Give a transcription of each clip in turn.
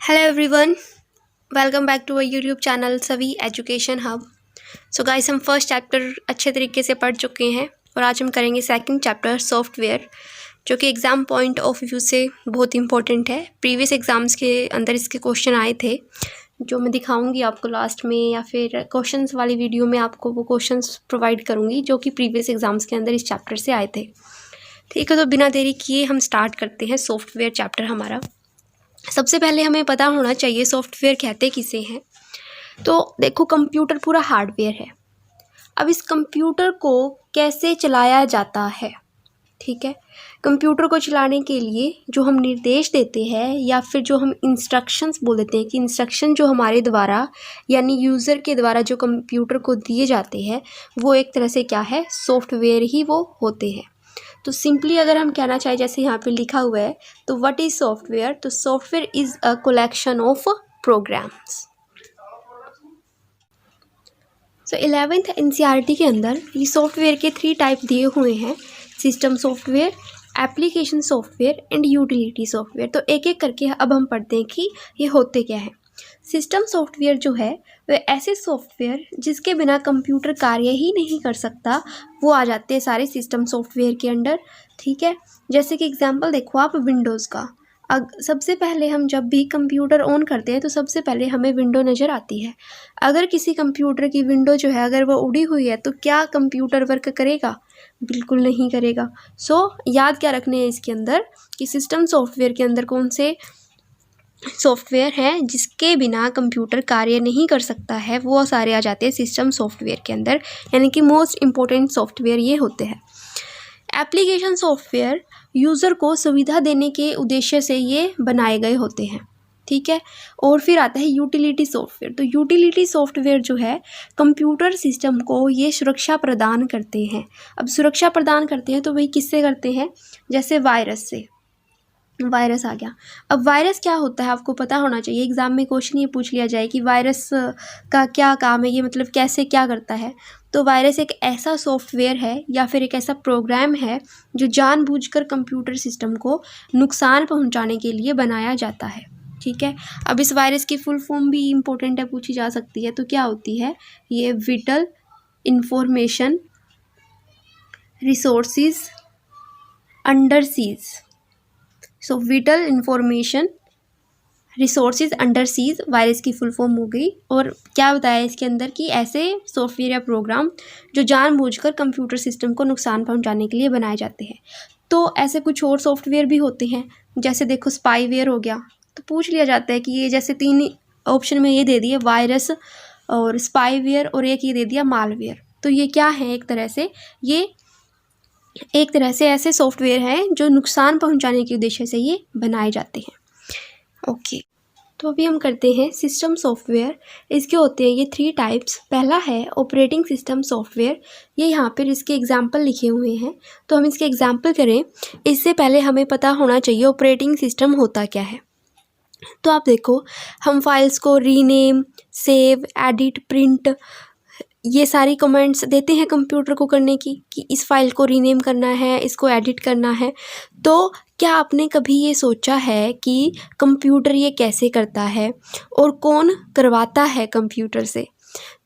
Hello everyone, welcome back to our YouTube channel सभी education hub. So guys, हम first chapter अच्छे तरीके से पढ़ चुके हैं और आज हम करेंगे सेकंड चैप्टर सॉफ्टवेयर, जो कि एग्ज़ाम पॉइंट ऑफ व्यू से बहुत इंपॉर्टेंट है। प्रीवियस एग्ज़ाम्स के अंदर इसके क्वेश्चन आए थे, जो मैं दिखाऊंगी आपको लास्ट में, या फिर क्वेश्चंस वाली वीडियो में आपको वो क्वेश्चंस प्रोवाइड करूँगी जो कि प्रीवियस एग्ज़ाम्स के अंदर इस चैप्टर से आए थे। ठीक है, तो बिना देरी किए हम स्टार्ट करते हैं सॉफ्टवेयर चैप्टर हमारा। सबसे पहले हमें पता होना चाहिए सॉफ्टवेयर कहते किसे हैं। तो देखो, कंप्यूटर पूरा हार्डवेयर है। अब इस कंप्यूटर को कैसे चलाया जाता है, ठीक है। कंप्यूटर को चलाने के लिए जो हम निर्देश देते हैं या फिर जो हम इंस्ट्रक्शंस बोल देते हैं कि इंस्ट्रक्शन जो हमारे द्वारा यानी यूज़र के द्वारा जो कंप्यूटर को दिए जाते हैं, वो एक तरह से क्या है, सॉफ्टवेयर ही वो होते हैं। तो सिंपली अगर हम कहना चाहें, जैसे यहाँ पे लिखा हुआ है, तो व्हाट इज़ सॉफ्टवेयर, तो software is a collection of programs. So 11th NCERT के अंदर ये सॉफ्टवेयर के 3 टाइप दिए हुए हैं: system software, application software and utility software. तो एक एक करके अब हम पढ़ते हैं कि ये होते क्या है। सिस्टम सॉफ्टवेयर जो है वह ऐसे सॉफ्टवेयर जिसके बिना कंप्यूटर कार्य ही नहीं कर सकता, वो आ जाते हैं सारे सिस्टम सॉफ्टवेयर के अंडर, ठीक है। जैसे कि एग्जांपल देखो आप विंडोज़ का। सबसे पहले हम जब भी कंप्यूटर ऑन करते हैं तो सबसे पहले हमें विंडो नज़र आती है। अगर किसी कंप्यूटर की विंडो जो है अगर वो उड़ी हुई है तो क्या कंप्यूटर वर्क करेगा? बिल्कुल नहीं करेगा। याद क्या रखने हैं इसके अंदर कि सिस्टम सॉफ्टवेयर के अंदर कौन से सॉफ्टवेयर हैं जिसके बिना कंप्यूटर कार्य नहीं कर सकता है, वो सारे आ जाते हैं सिस्टम सॉफ्टवेयर के अंदर, यानी कि मोस्ट इम्पोर्टेंट सॉफ्टवेयर ये होते हैं। एप्लीकेशन सॉफ्टवेयर यूज़र को सुविधा देने के उद्देश्य से ये बनाए गए होते हैं, ठीक है। और फिर आता है यूटिलिटी सॉफ्टवेयर। तो यूटिलिटी सॉफ्टवेयर जो है कंप्यूटर सिस्टम को ये सुरक्षा प्रदान करते हैं। अब सुरक्षा प्रदान करते हैं तो वही किससे करते हैं, जैसे वायरस से। वायरस आ गया। अब वायरस क्या होता है आपको पता होना चाहिए। एग्ज़ाम में क्वेश्चन ये पूछ लिया जाए कि वायरस का क्या काम है, ये मतलब कैसे क्या करता है। तो वायरस एक ऐसा सॉफ्टवेयर है या फिर एक ऐसा प्रोग्राम है जो जानबूझकर कंप्यूटर सिस्टम को नुकसान पहुंचाने के लिए बनाया जाता है, ठीक है। अब इस वायरस की फुल फॉर्म भी इम्पोर्टेंट है, पूछी जा सकती है। तो क्या होती है ये? Vital information resources under siege. So vital information resources under siege virus की फुल फॉर्म हो गई। और क्या बताया इसके अंदर कि ऐसे सॉफ्टवेयर या प्रोग्राम जो जानबूझकर कंप्यूटर सिस्टम को नुकसान पहुंचाने के लिए बनाए जाते हैं। तो ऐसे कुछ और सॉफ्टवेयर भी होते हैं, जैसे देखो स्पाईवेयर हो गया। तो पूछ लिया जाता है कि ये जैसे 3 ऑप्शन में ये दे दिए, वायरस और स्पाईवेयर, और एक ये दे दिया मालवेयर। तो ये क्या है? एक तरह से ऐसे सॉफ्टवेयर हैं जो नुकसान पहुंचाने के उद्देश्य से ये बनाए जाते हैं। ओके, तो अभी हम करते हैं सिस्टम सॉफ्टवेयर। इसके होते हैं ये 3 टाइप्स। पहला है ऑपरेटिंग सिस्टम सॉफ्टवेयर। ये यहाँ पर इसके एग्जाम्पल लिखे हुए हैं, तो हम इसके एग्जाम्पल करें। इससे पहले हमें पता होना चाहिए ऑपरेटिंग सिस्टम होता क्या है। तो आप देखो, हम फाइल्स को रीनेम, सेव, एडिट, प्रिंट, ये सारी कमेंट्स देते हैं कंप्यूटर को करने की कि इस फाइल को रीनेम करना है, इसको एडिट करना है। तो क्या आपने कभी ये सोचा है कि कंप्यूटर ये कैसे करता है और कौन करवाता है कंप्यूटर से?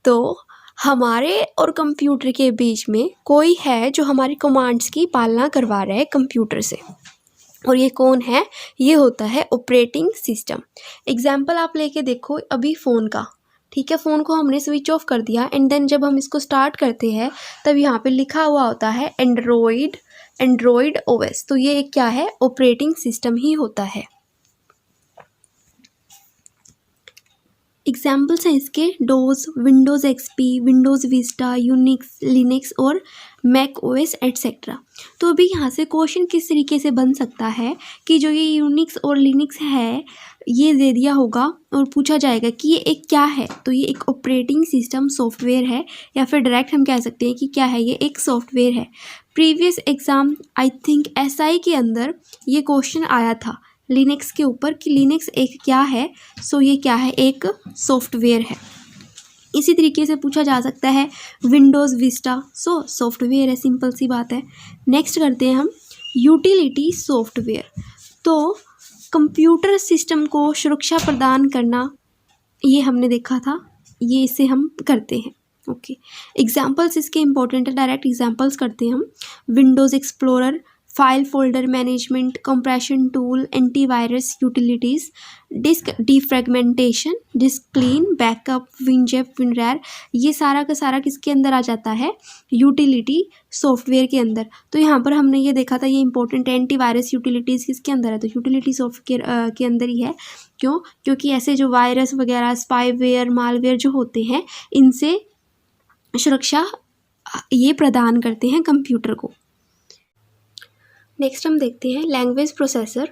तो हमारे और कंप्यूटर के बीच में कोई है जो हमारी कमांड्स की पालना करवा रहा है कंप्यूटर से, और ये कौन है? ये होता है ऑपरेटिंग सिस्टम। एग्जाम्पल आप लेके देखो अभी फ़ोन का, ठीक है। फ़ोन को हमने स्विच ऑफ कर दिया एंड देन जब हम इसको स्टार्ट करते हैं तब यहाँ पे लिखा हुआ होता है एंड्रॉयड ओएस। तो ये क्या है? ऑपरेटिंग सिस्टम ही होता है। एग्जाम्पल्स हैं इसके dose, Windows XP, Windows Vista, Unix, Linux और मैक ओएस एट्सेट्रा। तो अभी यहाँ से क्वेश्चन किस तरीके से बन सकता है कि जो ये यूनिक्स और लिनक्स है ये दे दिया होगा और पूछा जाएगा कि ये एक क्या है। तो ये एक ऑपरेटिंग सिस्टम सॉफ्टवेयर है, या फिर डायरेक्ट हम कह सकते हैं कि क्या है, ये एक सॉफ्टवेयर है। Previous exam I think SI के अंदर ये क्वेश्चन आया था लिनक्स के ऊपर कि लिनक्स एक क्या है। ये क्या है? एक सॉफ्टवेयर है। इसी तरीके से पूछा जा सकता है विंडोज़ विस्टा, सॉफ्टवेयर है, सिंपल सी बात है। नेक्स्ट करते हैं हम यूटिलिटी सॉफ्टवेयर। तो कंप्यूटर सिस्टम को सुरक्षा प्रदान करना, ये हमने देखा था, ये इसे हम करते हैं। ओके, एग्जाम्पल्स इसके इंपॉर्टेंट है, डायरेक्ट एग्जाम्पल्स करते हैं हम। Windows Explorer, file folder management, compression tool, antivirus utilities, disk defragmentation, disk clean, backup, WinZip, WinRAR, ये सारा का सारा किसके अंदर आ जाता है, यूटिलिटी सॉफ्टवेयर के अंदर। तो यहाँ पर हमने ये देखा था, ये इंपॉर्टेंट है, एंटीवायरस यूटिलिटीज़ किसके अंदर है, तो यूटिलिटी सॉफ्टवेयर के अंदर ही है। क्यों? क्योंकि ऐसे जो वायरस वगैरह, स्पाईवेयर, मालवेयर जो होते हैं, इनसे सुरक्षा ये प्रदान करते हैं कंप्यूटर को। नेक्स्ट हम देखते हैं लैंग्वेज प्रोसेसर,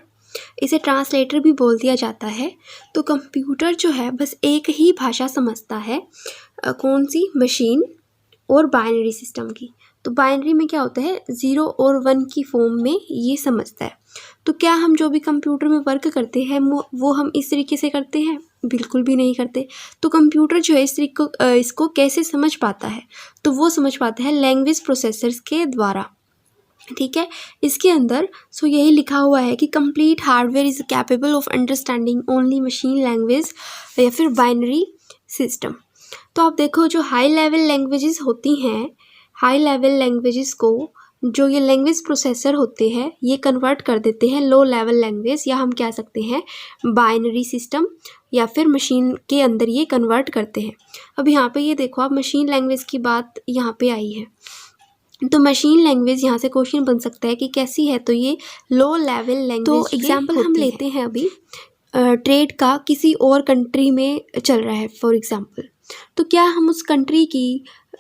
इसे ट्रांसलेटर भी बोल दिया जाता है। तो कंप्यूटर जो है बस एक ही भाषा समझता है, कौन सी, मशीन और बाइनरी सिस्टम की। तो बाइनरी में क्या होता है, 0 और 1 की फॉर्म में ये समझता है। तो क्या हम जो भी कंप्यूटर में वर्क करते हैं वो हम इस तरीके से करते हैं, बिल्कुल भी नहीं करते। तो कंप्यूटर जो है इसको कैसे समझ पाता है, तो वो समझ पाता है लैंग्वेज प्रोसेसर्स के द्वारा। ठीक है, इसके अंदर यही लिखा हुआ है कि complete hardware is capable of understanding only machine language या फिर बाइनरी सिस्टम। तो आप देखो, जो हाई लेवल लैंग्वेजेस होती हैं, हाई लेवल लैंग्वेजेस को जो ये लैंग्वेज प्रोसेसर होते हैं ये कन्वर्ट कर देते हैं लो लेवल लैंग्वेज, या हम कह सकते हैं बाइनरी सिस्टम, या फिर मशीन के अंदर ये कन्वर्ट करते हैं। अब यहाँ पे ये देखो, आप मशीन लैंग्वेज की बात यहाँ पे आई है, तो मशीन लैंग्वेज यहाँ से क्वेश्चन बन सकता है कि कैसी है, तो ये लो लेवल लैंग्वेज। तो एग्जांपल हम लेते हैं अभी, ट्रेड का किसी और कंट्री में चल रहा है फॉर एग्जांपल, तो क्या हम उस कंट्री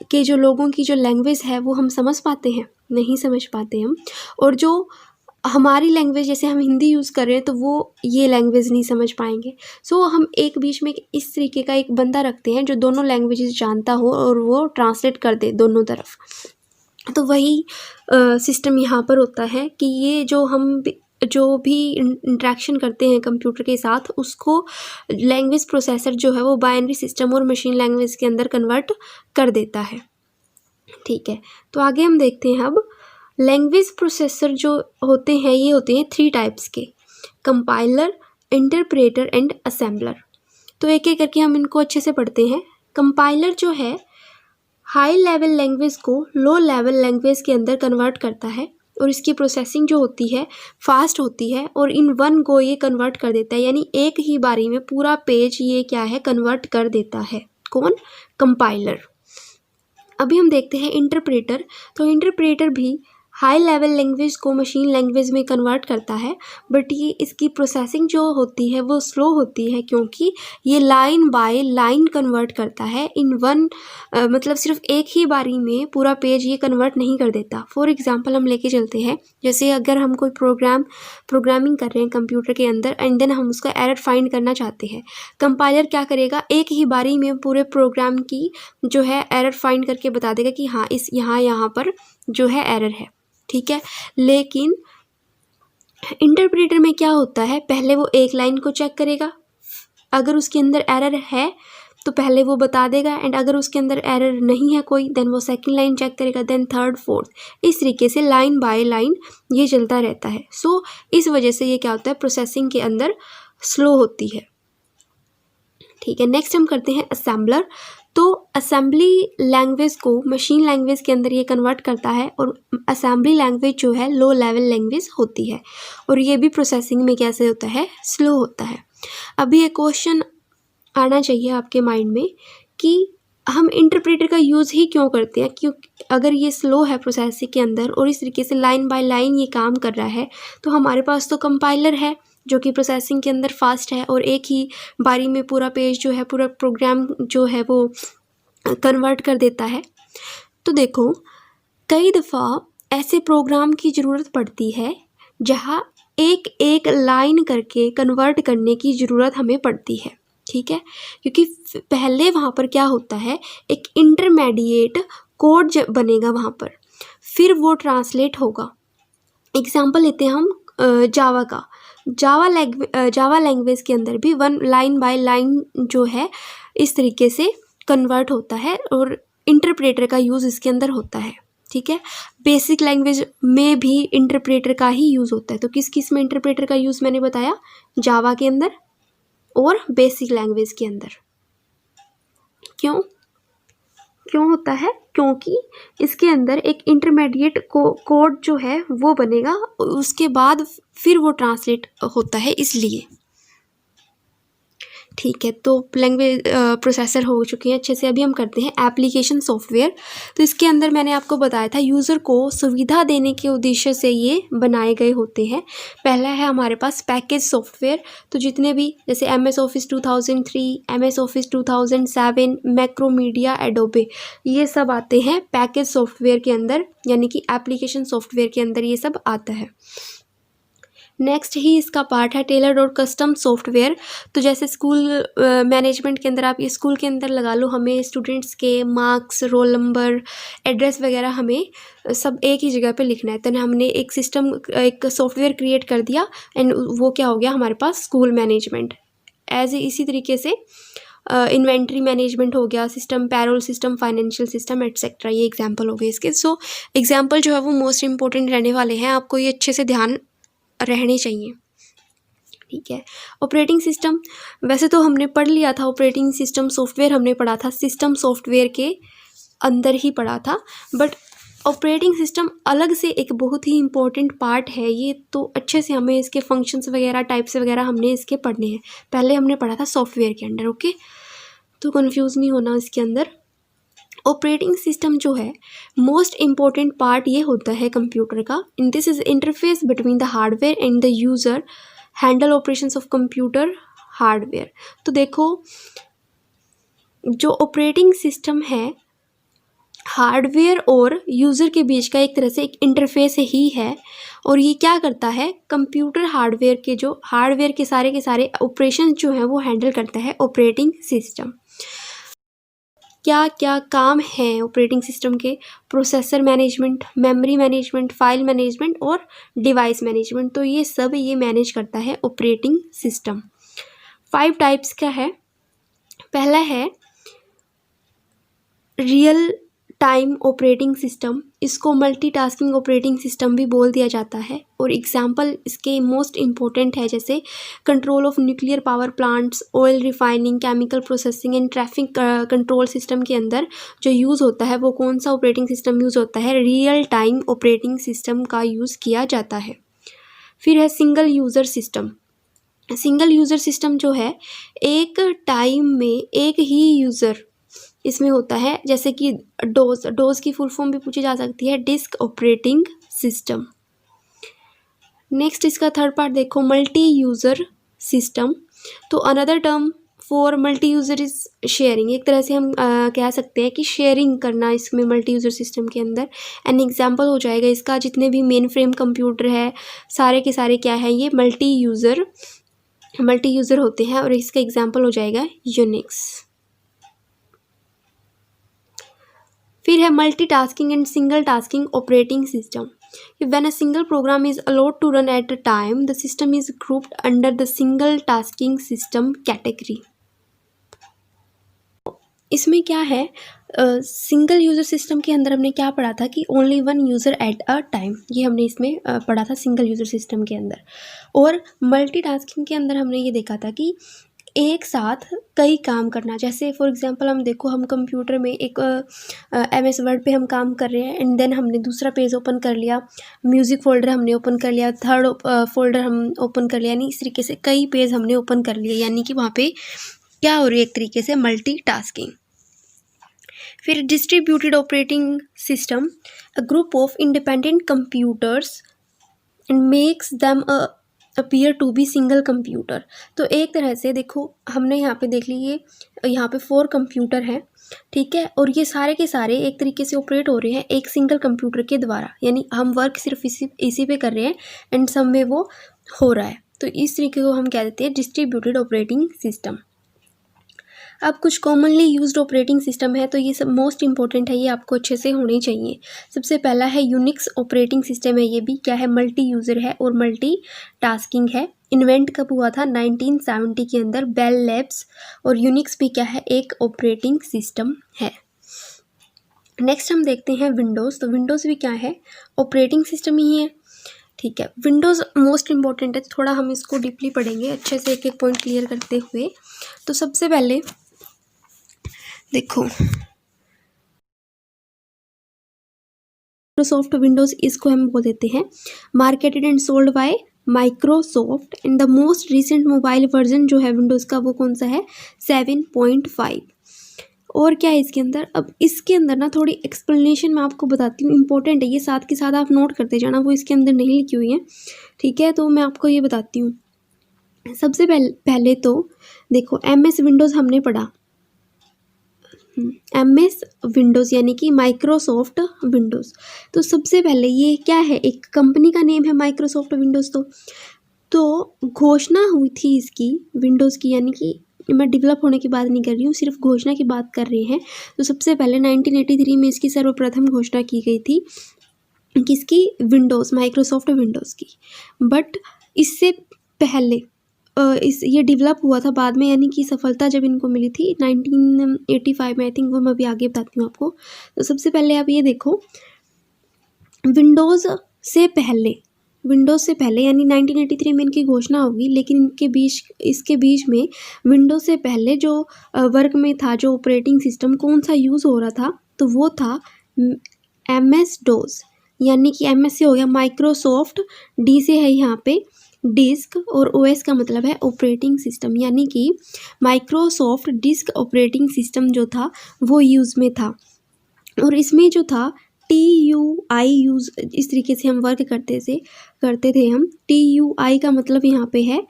के जो लोगों की जो लैंग्वेज है वो हम समझ पाते हैं, नहीं समझ पाते हम। और जो हमारी लैंग्वेज, जैसे हम हिंदी यूज़ कर रहे हैं, तो वो ये लैंग्वेज नहीं समझ पाएंगे। हम एक बीच में इस तरीके का एक बंदा रखते हैं जो दोनों लैंग्वेजेस जानता हो और वो ट्रांसलेट कर दे दोनों तरफ। तो वही सिस्टम यहाँ पर होता है कि ये जो भी इंटरेक्शन करते हैं कंप्यूटर के साथ, उसको लैंग्वेज प्रोसेसर जो है वो बाइनरी सिस्टम और मशीन लैंग्वेज के अंदर कन्वर्ट कर देता है। ठीक है, तो आगे हम देखते हैं अब लैंग्वेज प्रोसेसर जो होते हैं, ये होते हैं 3 टाइप्स के, कंपाइलर, इंटरप्रेटर एंड असेंबलर। तो एक एक करके हम इनको अच्छे से पढ़ते हैं। कंपाइलर जो है हाई लेवल लैंग्वेज को लो लेवल लैंग्वेज के अंदर कन्वर्ट करता है, और इसकी प्रोसेसिंग जो होती है फास्ट होती है, और इन वन गो ये कन्वर्ट कर देता है, यानी एक ही बारी में पूरा पेज ये क्या है, कन्वर्ट कर देता है। कौन? कंपाइलर। अभी हम देखते हैं इंटरप्रेटर। तो इंटरप्रेटर भी हाई लेवल लैंग्वेज को मशीन लैंग्वेज में कन्वर्ट करता है, बट ये इसकी प्रोसेसिंग जो होती है वो स्लो होती है, क्योंकि ये लाइन बाय लाइन कन्वर्ट करता है इन वन, मतलब सिर्फ एक ही बारी में पूरा पेज ये कन्वर्ट नहीं कर देता। फॉर एग्जांपल हम लेके चलते हैं, जैसे अगर हम कोई प्रोग्रामिंग कर रहे हैं कंप्यूटर के अंदर, एंड देन हम उसका एरर फाइंड करना चाहते हैं, कंपाइलर क्या करेगा, एक ही बारी में पूरे प्रोग्राम की जो है एरर फाइंड करके बता देगा कि हाँ इस यहाँ पर जो है एरर है। ठीक है, लेकिन इंटरप्रेटर में क्या होता है, पहले वो एक लाइन को चेक करेगा, अगर उसके अंदर एरर है तो पहले वो बता देगा, एंड अगर उसके अंदर एरर नहीं है कोई, देन वो सेकंड लाइन चेक करेगा, देन थर्ड, फोर्थ, इस तरीके से लाइन बाय लाइन ये चलता रहता है। इस वजह से ये क्या होता है, प्रोसेसिंग के अंदर स्लो होती है। ठीक है, नेक्स्ट हम करते हैं असेंबलर। तो असेंबली लैंग्वेज को मशीन लैंग्वेज के अंदर ये कन्वर्ट करता है, और असेंबली लैंग्वेज जो है लो लेवल लैंग्वेज होती है, और ये भी प्रोसेसिंग में कैसे होता है, स्लो होता है। अभी एक क्वेश्चन आना चाहिए आपके माइंड में कि हम इंटरप्रेटर का यूज़ ही क्यों करते हैं, क्योंकि अगर ये स्लो है प्रोसेसिंग के अंदर और इस तरीके से लाइन बाय लाइन ये काम कर रहा है, तो हमारे पास तो कंपाइलर है जो कि प्रोसेसिंग के अंदर फास्ट है, और एक ही बारी में पूरा पेज जो है, पूरा प्रोग्राम जो है वो कन्वर्ट कर देता है। तो देखो, कई दफ़ा ऐसे प्रोग्राम की ज़रूरत पड़ती है जहाँ एक एक लाइन करके कन्वर्ट करने की ज़रूरत हमें पड़ती है। ठीक है, क्योंकि पहले वहाँ पर क्या होता है, एक इंटरमीडिएट कोड बनेगा वहाँ पर, फिर वो ट्रांसलेट होगा। एग्जाम्पल लेते हैं हम जावा का। जावा लैंग्वेज के अंदर भी वन लाइन बाय लाइन जो है इस तरीके से कन्वर्ट होता है, और इंटरप्रेटर का यूज़ इसके अंदर होता है। ठीक है। बेसिक लैंग्वेज में भी इंटरप्रेटर का ही यूज़ होता है। तो किस किस में इंटरप्रेटर का यूज़ मैंने बताया, जावा के अंदर और बेसिक लैंग्वेज के अंदर। क्यों होता है, क्योंकि इसके अंदर एक इंटरमीडिएट कोड जो है वो बनेगा, उसके बाद फिर वो ट्रांसलेट होता है, इसलिए। ठीक है, तो लैंग्वेज प्रोसेसर हो चुके हैं अच्छे से। अभी हम करते हैं एप्लीकेशन सॉफ्टवेयर। तो इसके अंदर मैंने आपको बताया था यूज़र को सुविधा देने के उद्देश्य से ये बनाए गए होते हैं। पहला है हमारे पास पैकेज सॉफ्टवेयर। तो जितने भी जैसे MS office 2003, MS office 2007, Macromedia, Adobe, ये सब आते हैं पैकेज सॉफ्टवेयर के अंदर, यानी कि एप्लीकेशन सॉफ्टवेयर के अंदर ये सब आता है। नेक्स्ट ही इसका पार्ट है टेलर्ड और कस्टम सॉफ्टवेयर। तो जैसे स्कूल मैनेजमेंट के अंदर आप ये स्कूल के अंदर लगा लो, हमें स्टूडेंट्स के मार्क्स, रोल नंबर, एड्रेस वगैरह हमें सब एक ही जगह पे लिखना है। तो हमने एक सिस्टम, एक सॉफ्टवेयर क्रिएट कर दिया एंड वो क्या हो गया हमारे पास, स्कूल मैनेजमेंट। इसी तरीके से इन्वेंट्री मैनेजमेंट हो गया, system payroll system, financial system etcetera, ये एग्जाम्पल हो गए इसके। सो एग्जाम्पल जो है वो मोस्ट इंपॉर्टेंट रहने वाले हैं, आपको ये अच्छे से ध्यान रहने चाहिए। ठीक है, ऑपरेटिंग सिस्टम, वैसे तो हमने पढ़ लिया था ऑपरेटिंग सिस्टम सॉफ्टवेयर, हमने पढ़ा था सिस्टम सॉफ्टवेयर के अंदर ही पढ़ा था, बट ऑपरेटिंग सिस्टम अलग से एक बहुत ही इम्पोर्टेंट पार्ट है ये। तो अच्छे से हमें इसके फंक्शंस वगैरह, टाइप्स वगैरह हमने इसके पढ़ने हैं। पहले हमने पढ़ा था सॉफ्टवेयर के अंडर, ओके, तो कंफ्यूज नहीं होना इसके अंदर। ऑपरेटिंग सिस्टम जो है मोस्ट इम्पॉर्टेंट पार्ट ये होता है कंप्यूटर का। In this is interface between the hardware and the user, handle operations of computer hardware. तो देखो, जो ऑपरेटिंग सिस्टम है हार्डवेयर और यूज़र के बीच का एक तरह से एक इंटरफेस ही है, और ये क्या करता है, कंप्यूटर हार्डवेयर के सारे ऑपरेशन जो हैं वो हैंडल करता है ऑपरेटिंग सिस्टम। क्या क्या काम हैं ऑपरेटिंग सिस्टम के, processor management, memory management, file management और डिवाइस मैनेजमेंट। तो ये सब ये मैनेज करता है ऑपरेटिंग सिस्टम। 5 टाइप्स का है। पहला है रियल टाइम ऑपरेटिंग सिस्टम, इसको मल्टीटास्किंग ऑपरेटिंग सिस्टम भी बोल दिया जाता है। और एग्जांपल इसके मोस्ट इम्पोर्टेंट है, जैसे control of nuclear power plants, oil refining, chemical processing and traffic control system के अंदर जो यूज़ होता है वो कौन सा ऑपरेटिंग सिस्टम यूज़ होता है, रियल टाइम ऑपरेटिंग सिस्टम का यूज़ किया जाता है। फिर है single user system. Single user system जो है एक टाइम में एक ही यूज़र इसमें होता है, जैसे कि डोज की फुल फॉर्म भी पूछी जा सकती है, डिस्क ऑपरेटिंग सिस्टम। नेक्स्ट इसका थर्ड पार्ट देखो, मल्टी यूज़र सिस्टम। तो another term for multi user is sharing, एक तरह से हम कह सकते हैं कि शेयरिंग करना इसमें मल्टी यूज़र सिस्टम के अंदर। एन एग्जांपल हो जाएगा इसका, जितने भी मेन फ्रेम कंप्यूटर है सारे के सारे क्या है, ये मल्टी यूज़र होते हैं, और इसका एग्जांपल हो जाएगा यूनिक्स। फिर है multitasking and single tasking operating system. When a single program is allowed to run at a time, the system is grouped under the single tasking system category. इसमें क्या है, सिंगल यूज़र सिस्टम के अंदर हमने क्या पढ़ा था कि only one user at a time, ये हमने इसमें पढ़ा था सिंगल यूज़र सिस्टम के अंदर। और मल्टीटास्किंग के अंदर हमने ये देखा था कि एक साथ कई काम करना। जैसे फॉर एग्जांपल हम देखो, हम कंप्यूटर में एक MS वर्ड पे हम काम कर रहे हैं एंड देन हमने दूसरा पेज ओपन कर लिया, म्यूज़िक फोल्डर हमने ओपन कर लिया, थर्ड फोल्डर हम ओपन कर लिया, यानी इस तरीके से कई पेज हमने ओपन कर लिए, यानी कि वहाँ पे क्या हो रही है, एक तरीके से मल्टीटास्किंग। फिर distributed operating system, a group of independent computers and makes them appear to be single computer. तो एक तरह से देखो, हमने यहाँ पे देख लीजिए, यहाँ पे 4 कंप्यूटर हैं, ठीक है, और ये सारे के सारे एक तरीके से ऑपरेट हो रहे हैं एक सिंगल कंप्यूटर के द्वारा, यानी हम वर्क सिर्फ इसी पे कर रहे हैं एंड सब में वो हो रहा है। तो इस तरीके को हम कह देते हैं डिस्ट्रीब्यूटेड ऑपरेटिंग सिस्टम। अब कुछ कॉमनली यूज्ड ऑपरेटिंग सिस्टम है, तो ये सब मोस्ट इंपॉर्टेंट है, ये आपको अच्छे से होने चाहिए। सबसे पहला है यूनिक्स ऑपरेटिंग सिस्टम है, ये भी क्या है, मल्टी यूज़र है और मल्टी टास्किंग है। इन्वेंट कब हुआ था, 1970 के अंदर, बेल लैब्स। और यूनिक्स भी क्या है, एक ऑपरेटिंग सिस्टम है। नेक्स्ट हम देखते हैं विंडोज़। तो विंडोज़ भी क्या है, ऑपरेटिंग सिस्टम ही है, ठीक है। विंडोज़ मोस्ट इम्पॉर्टेंट है, थोड़ा हम इसको डीपली पढ़ेंगे अच्छे से, एक एक पॉइंट क्लियर करते हुए। तो सबसे पहले देखो, माइक्रोसॉफ्ट विंडोज़ इसको हम बोल देते हैं marketed and sold by Microsoft, and the most recent mobile version जो है विंडोज़ का वो कौन सा है, 7.5। और क्या है इसके अंदर, अब इसके अंदर ना थोड़ी एक्सप्लेनेशन मैं आपको बताती हूँ, इंपॉर्टेंट है ये, साथ के साथ आप नोट करते जाना, वो इसके अंदर नहीं लिखी हुई है, ठीक है। तो मैं आपको ये बताती हूँ। सबसे पहले तो देखो, MS विंडोज़ हमने पढ़ा, MS विंडोज़ यानी कि माइक्रोसॉफ्ट विंडोज़। तो सबसे पहले ये क्या है, एक कंपनी का नेम है माइक्रोसॉफ्ट विंडोज़। तो घोषणा हुई थी इसकी विंडोज़ की, यानी कि मैं डेवलप होने की बात नहीं कर रही हूँ, सिर्फ घोषणा की बात कर रहे हैं। तो सबसे पहले 1983 में इसकी सर्वप्रथम घोषणा की गई थी, किसकी, विंडोज़, माइक्रोसॉफ्ट विंडोज़ की। बट इससे पहले ये डेवलप हुआ था बाद में, यानी कि सफलता जब इनको मिली थी 1985 में, आई थिंक, वो मैं अभी आगे बताती हूँ आपको। तो सबसे पहले आप ये देखो, विंडोज़ से पहले यानी 1983 में इनकी घोषणा होगी, लेकिन इसके बीच में विंडोज़ से पहले जो वर्क में था, जो ऑपरेटिंग सिस्टम कौन सा यूज़ हो रहा था, तो वो था MS DOS, यानी कि MS से हो गया माइक्रोसॉफ्ट, D से है यहाँ पे डिस्क, और OS का मतलब है ऑपरेटिंग सिस्टम, यानी कि माइक्रोसॉफ्ट डिस्क ऑपरेटिंग सिस्टम जो था वो यूज़ में था। और इसमें जो था TUI यूज़, इस तरीके से हम वर्क करते थे हम। TUI का मतलब यहाँ पे है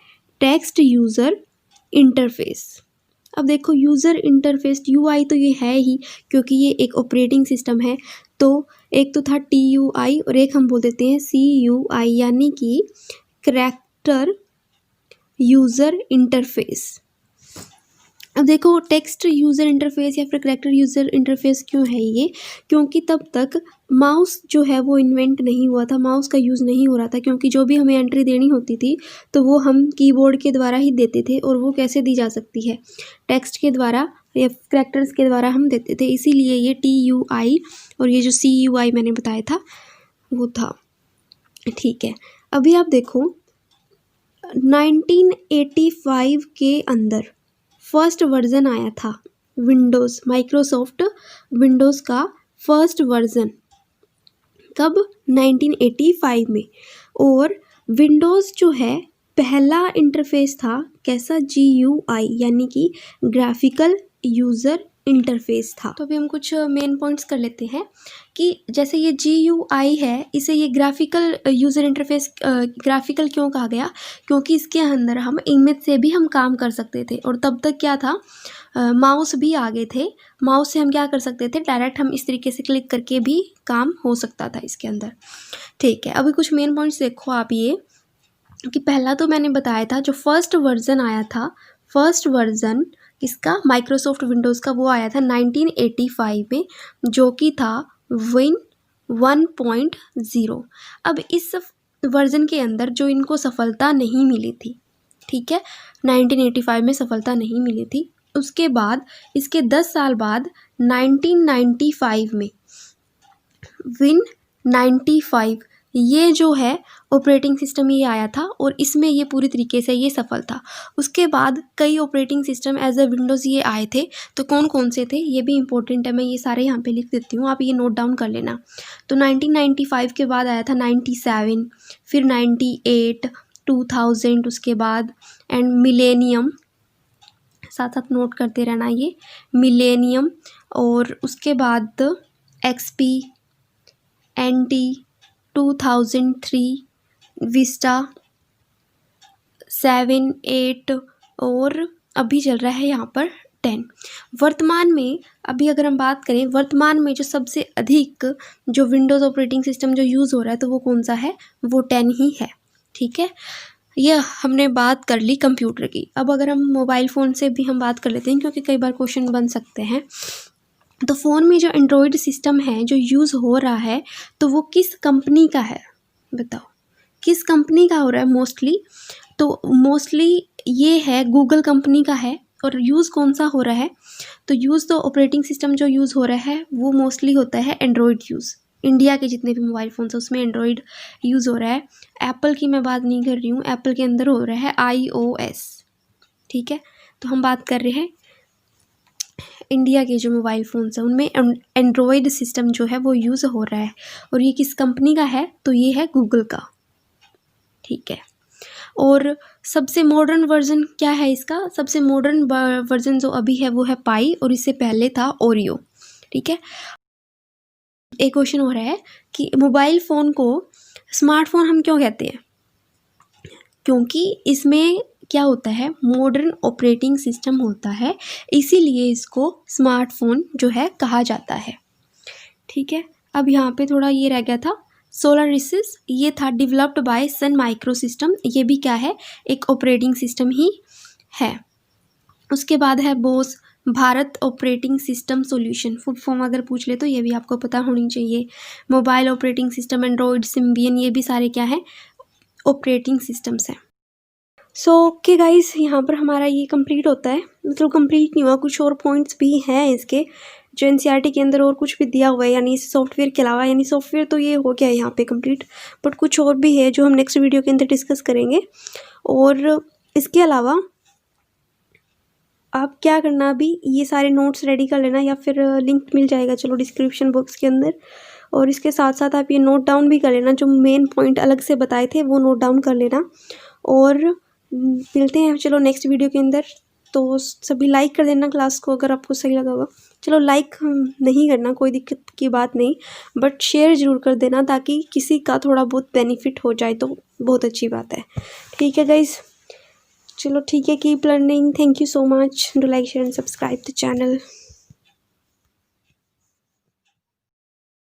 टेक्स्ट यूज़र इंटरफेस। अब देखो, यूज़र इंटरफेस, UI तो ये है ही, क्योंकि ये एक ऑपरेटिंग सिस्टम है। तो एक तो था TUI और एक हम बोल देते हैं CUI, यानी कि करैक्टर यूज़र इंटरफेस। अब देखो, टेक्स्ट यूज़र इंटरफेस या फिर करैक्टर यूज़र इंटरफेस क्यों है ये, क्योंकि तब तक माउस जो है वो इन्वेंट नहीं हुआ था, माउस का यूज़ नहीं हो रहा था, क्योंकि जो भी हमें एंट्री देनी होती थी तो वो हम कीबोर्ड के द्वारा ही देते थे, और वो कैसे दी जा सकती है, टेक्स्ट के द्वारा या करैक्टर्स के द्वारा हम देते थे। इसीलिए ये TUI और ये जो CUI मैंने बताया था वो था, ठीक है। अभी आप देखो, 1985 के अंदर फर्स्ट वर्ज़न आया था विंडोज़, माइक्रोसॉफ्ट विंडोज़ का फर्स्ट वर्ज़न, कब, 1985 में। और विंडोज़ जो है पहला इंटरफेस था कैसा, GUI, यानी कि ग्राफिकल यूज़र इंटरफेस था। तो अभी हम कुछ मेन पॉइंट्स कर लेते हैं कि जैसे ये GUI है, इसे ये ग्राफिकल यूज़र इंटरफेस ग्राफिकल क्यों कहा गया, क्योंकि इसके अंदर हम इमेज से भी हम काम कर सकते थे, और तब तक क्या था, माउस भी आ गए थे, माउस से हम क्या कर सकते थे, डायरेक्ट हम इस तरीके से क्लिक करके भी काम हो सकता था इसके अंदर, ठीक है। अभी कुछ मेन पॉइंट्स देखो आप, ये कि पहला तो मैंने बताया था, जो फर्स्ट वर्ज़न आया था, फर्स्ट वर्ज़न इसका माइक्रोसॉफ्ट विंडोज़ का वो आया था 1985 में, जो कि था विन 1.0। अब इस वर्ज़न के अंदर जो इनको सफलता नहीं मिली थी, ठीक है, 1985 में सफलता नहीं मिली थी, उसके बाद इसके 10 साल बाद 1995 में विन 95 ये जो है ऑपरेटिंग सिस्टम ये आया था, और इसमें ये पूरी तरीके से ये सफल था। उसके बाद कई operating system as a Windows ये आए थे, तो कौन कौन से थे ये भी इंपॉर्टेंट है, मैं ये सारे यहाँ पे लिख देती हूँ, आप ये नोट डाउन कर लेना। तो 1995 के बाद आया था 97, फिर 98, 2000, उसके बाद एंड मिलेनियम, साथ साथ नोट करते रहना ये, मिलेनियम, और उसके बाद XP, NT, 2003, विस्टा 7, 8, और अभी चल रहा है यहाँ पर 10। वर्तमान में अभी अगर हम बात करें, वर्तमान में जो सबसे अधिक जो विंडोज़ ऑपरेटिंग सिस्टम जो यूज़ हो रहा है, तो वो कौन सा है, वो 10 ही है, ठीक है। यह हमने बात कर ली कंप्यूटर की। अब अगर हम मोबाइल फ़ोन से भी हम बात कर लेते हैं, क्योंकि कई बार क्वेश्चन बन सकते हैं। तो फ़ोन में जो एंड्रॉयड सिस्टम है जो यूज़ हो रहा है, तो वो किस कंपनी का है, बताओ किस कंपनी का हो रहा है मोस्टली, तो मोस्टली ये है गूगल कंपनी का है, और यूज़ कौन सा हो रहा है, तो यूज़ तो ऑपरेटिंग सिस्टम जो यूज़ हो रहा है वो मोस्टली होता है एंड्रॉयड यूज़। इंडिया के जितने भी मोबाइल फ़ोन्स हैं उसमें एंड्रॉयड यूज़ हो रहा है। एप्पल की मैं बात नहीं कर रही हूँ, एप्पल के अंदर हो रहा है iOS, ठीक है। तो हम बात कर रहे हैं इंडिया के जो मोबाइल फ़ोन्स हैं उनमें एंड्रॉयड सिस्टम जो है वो यूज़ हो रहा है। और ये किस कंपनी का है, तो ये है गूगल का, ठीक है। और सबसे मॉडर्न वर्जन क्या है इसका, सबसे मॉडर्न वर्जन जो अभी है वो है पाई, और इससे पहले था ओरियो, ठीक है। एक क्वेश्चन हो रहा है कि मोबाइल फ़ोन को स्मार्टफोन हम क्यों कहते हैं, क्योंकि इसमें क्या होता है, मॉडर्न ऑपरेटिंग सिस्टम होता है, इसीलिए इसको स्मार्टफोन जो है कहा जाता है, ठीक है। अब यहाँ पे थोड़ा ये रह गया था, सोलारिस ये था developed by Sun Micro system, ये भी क्या है, एक ऑपरेटिंग सिस्टम ही है। उसके बाद है Bose Bharat operating system solution, full form अगर पूछ ले तो ये भी आपको पता होनी चाहिए। Mobile operating system, Android, Symbian, ये भी सारे क्या हैं, ऑपरेटिंग सिस्टम्स हैं। सो ओके गाइस, यहाँ पर हमारा ये कंप्लीट होता है, मतलब कंप्लीट नहीं हुआ, कुछ और पॉइंट्स भी हैं इसके जो एनसीईआरटी के अंदर और कुछ भी दिया हुआ है, यानी इस सॉफ्टवेयर के अलावा, यानी सॉफ्टवेयर तो ये हो गया है यहाँ पे कंप्लीट, बट कुछ और भी है जो हम नेक्स्ट वीडियो के अंदर डिस्कस करेंगे। और इसके अलावा आप क्या करना, अभी ये सारे नोट्स रेडी कर लेना, या फिर लिंक मिल जाएगा चलो डिस्क्रिप्शन बॉक्स के अंदर, और इसके साथ साथ आप ये नोट डाउन भी कर लेना, जो मेन पॉइंट अलग से बताए थे वो नोट डाउन कर लेना। और मिलते हैं चलो नेक्स्ट वीडियो के अंदर। तो सभी लाइक कर देना क्लास को अगर आपको सही लगा होगा। चलो लाइक नहीं करना, कोई दिक्कत की बात नहीं, बट शेयर ज़रूर कर देना ताकि किसी का थोड़ा बहुत बेनिफिट हो जाए, तो बहुत अच्छी बात है, ठीक है गाइज़। चलो ठीक है, keep learning, thank you so much, do like share and subscribe the channel.